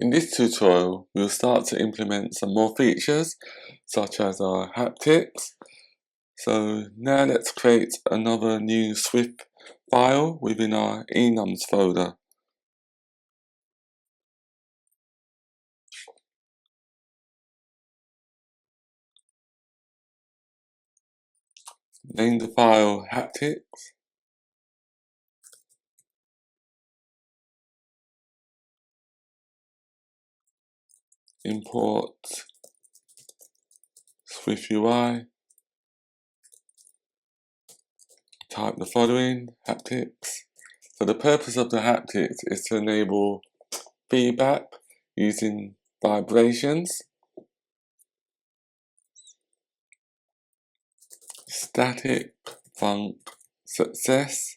In this tutorial, we'll start to implement some more features, such as our haptics. So now let's create another new Swift file within our enums folder. Name the file haptics. Import SwiftUI. Type the following, haptics. So the purpose of the haptics is to enable feedback using vibrations. Static func success.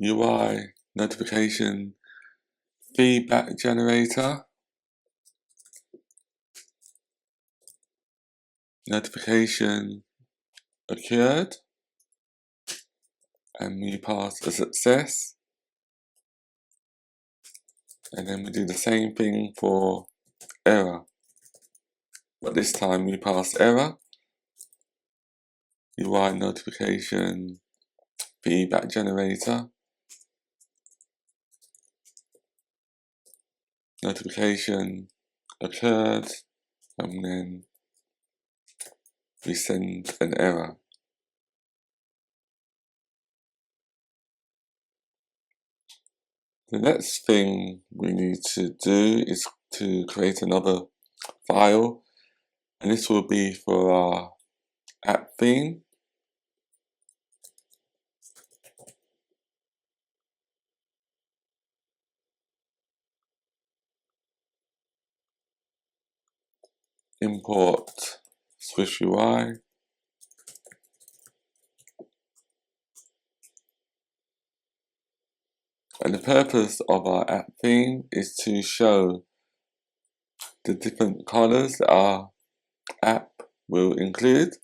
UI notification feedback generator. Notification occurred, and we pass a success, and then we do the same thing for error, but this time we pass error. UI notification feedback generator. Notification occurred, and then we send an error. The next thing we need to do is to create another file, and this will be for our app theme. Import SwiftUI. And the purpose of our app theme is to show the different colors that our app will include.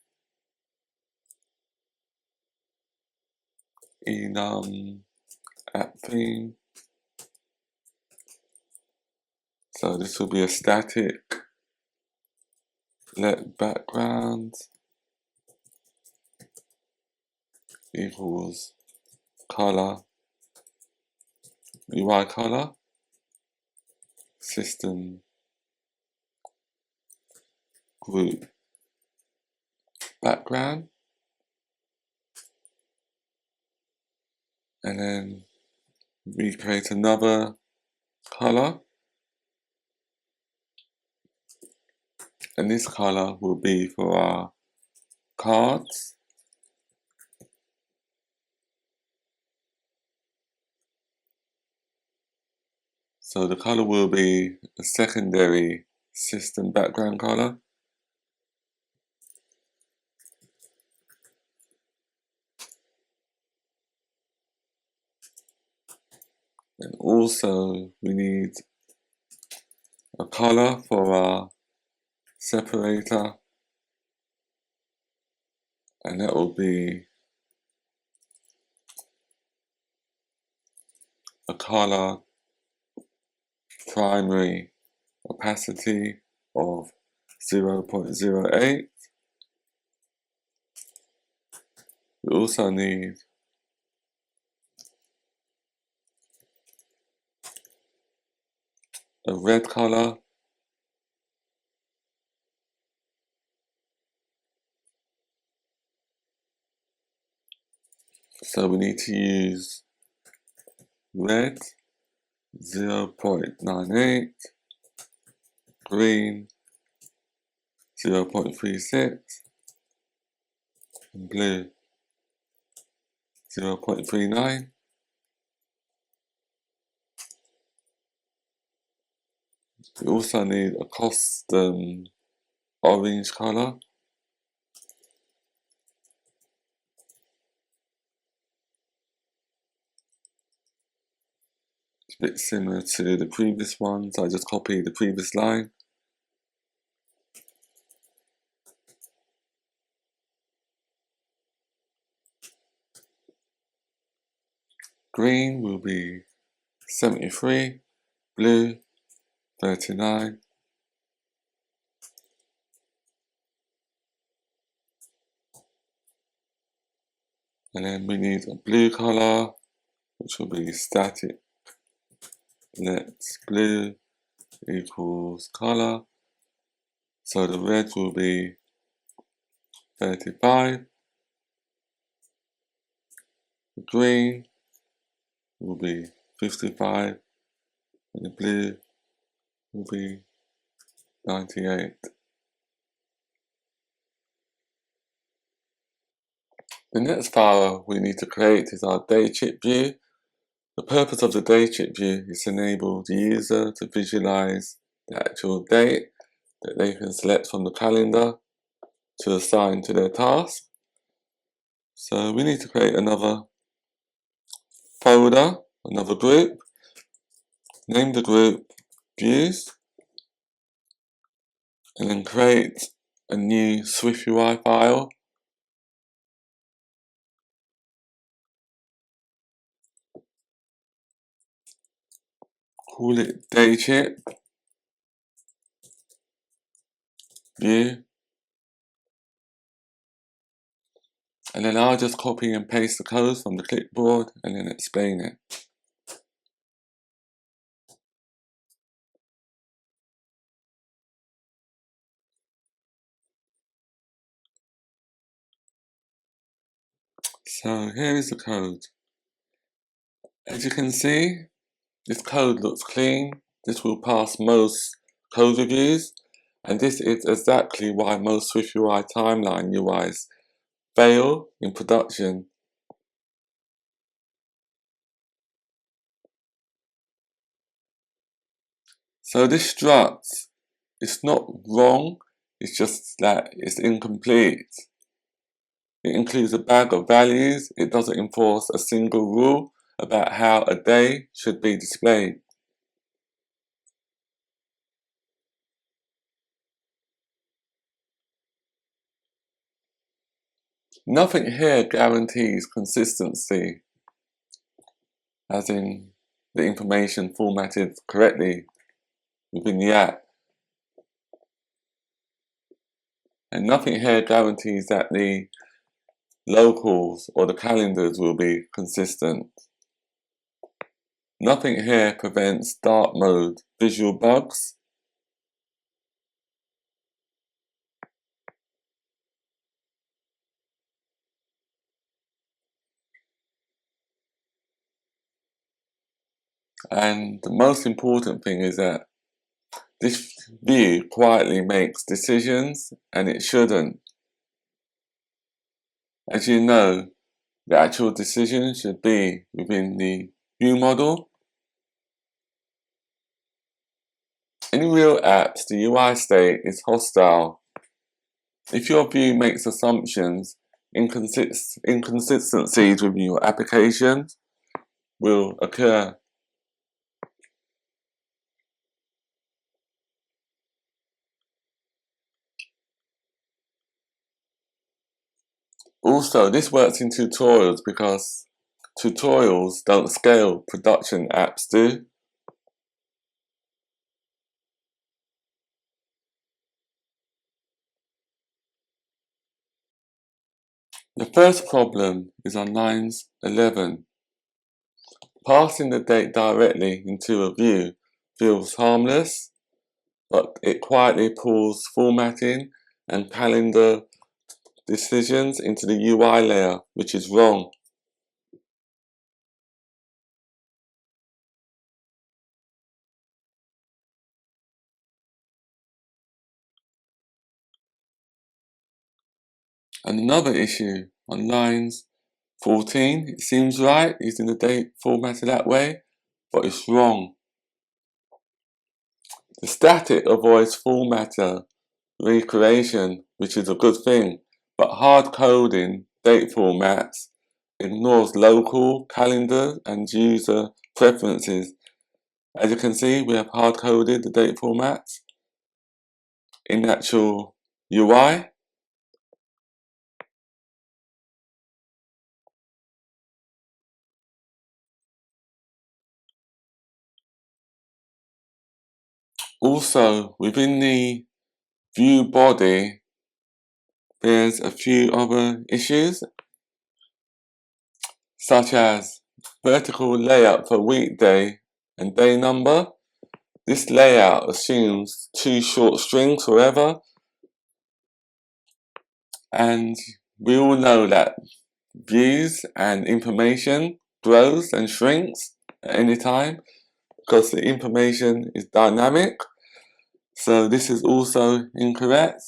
Enum app theme. So this will be a static let background equals color, UI color, system group background, and then we create another color, and this color will be for our cards. So the color will be a secondary system background color. And also we need a color for our separator, and that will be a color primary opacity of 0.08. We also need a red color, so we need to use red 0.98, green 0.36, and blue 0.39. We also need a custom orange color. It's a bit similar to the previous one, so I just copied the previous line. green will be 73, blue 39, and then we need a blue color, which will be static. Let's blue equals color. So the red will be 35, the green will be 55, and the blue will be 98. The next file we need to create is our daychip view. The purpose of the daychip view is to enable the user to visualize the actual date that they can select from the calendar to assign to their task. So we need to create another folder, another group, name the group views, and then create a new SwiftUI file. Call it daychip view, and then I'll just copy and paste the code from the clipboard and then explain it. So here is the code. As you can see, this code looks clean. This will pass most code reviews, and this is exactly why most SwiftUI timeline UIs fail in production. So this struct is not wrong, it's just that it's incomplete. It includes a bag of values. It doesn't enforce a single rule about how a day should be displayed. Nothing here guarantees consistency, as in the information formatted correctly within the app. And nothing here guarantees that the locals or the calendars will be consistent. Nothing here prevents dark mode visual bugs. And the most important thing is that this view quietly makes decisions, and it shouldn't. As you know, the actual decision should be within the view model. In real apps, the UI state is hostile. If your view makes assumptions, inconsistencies with your application will occur. Also, this works in tutorials because tutorials don't scale, production apps do. The first problem is on lines 11. Passing the date directly into a view feels harmless, but it quietly pulls formatting and calendar decisions into the UI layer, which is wrong. And another issue on lines 14, it seems right using the date formatted that way, but it's wrong. The static avoids formatter recreation, which is a good thing, but hard coding date formats ignores local, calendar, and user preferences. As you can see, we have hard coded the date formats in actual UI. Also, within the view body, there's a few other issues, such as vertical layout for weekday and day number. This layout assumes 2 short strings forever, and we all know that views and information grows and shrinks at any time because the information is dynamic. So this is also incorrect.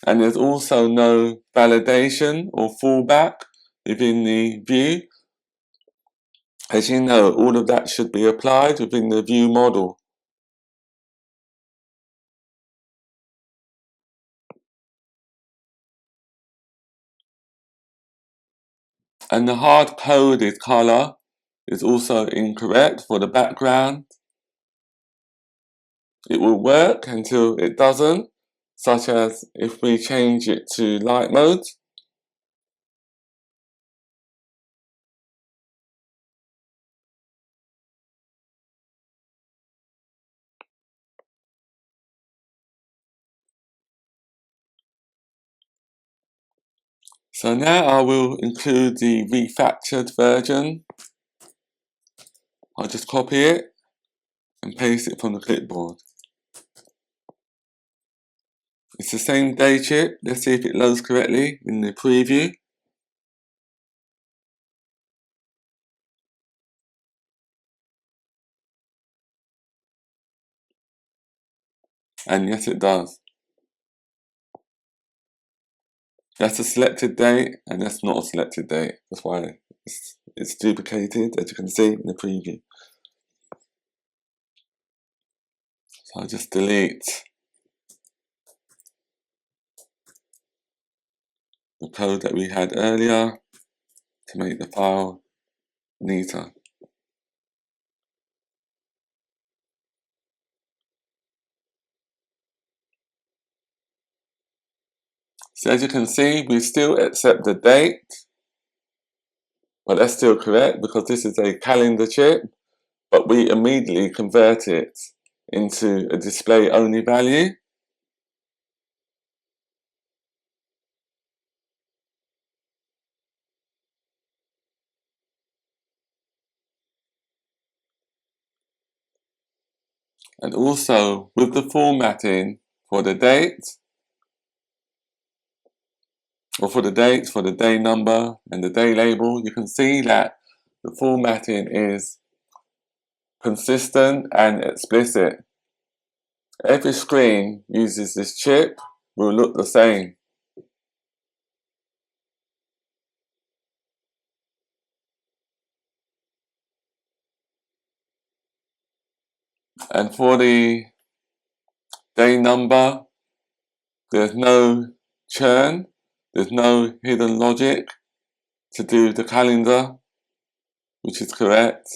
And there's also no validation or fallback within the view. As you know, all of that should be applied within the view model. And the hard-coded color is also incorrect for the background. It will work until it doesn't, such as if we change it to light mode. So now I will include the refactored version. I'll just copy it and paste it from the clipboard. It's the same day chip. Let's see if it loads correctly in the preview. And yes, it does. That's a selected date, and that's not a selected date. That's why it's duplicated, as you can see in the preview. So I'll just delete the code that we had earlier to make the file neater. So as you can see, we still accept the date, but that's still correct because this is a calendar chip, but we immediately convert it into a display only value. And also with the formatting for the date, or for the date, for the day number and the day label, you can see that the formatting is consistent and explicit. Every screen uses this chip will look the same. And for the day number, there's no churn, there's no hidden logic to do the calendar, which is correct.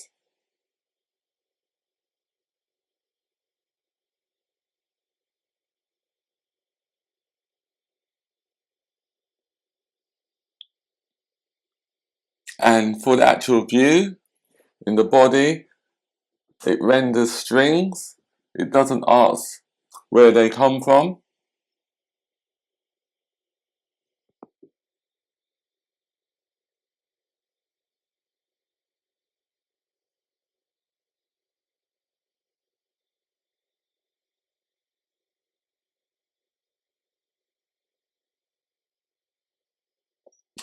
And for the actual view, in the body, it renders strings. It doesn't ask where they come from.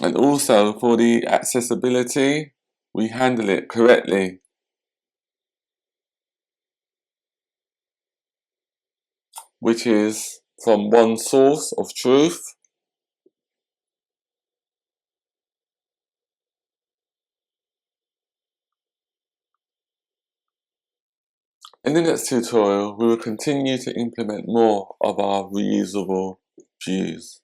And also for the accessibility, we handle it correctly, which is from one source of truth. In the next tutorial, we will continue to implement more of our reusable views.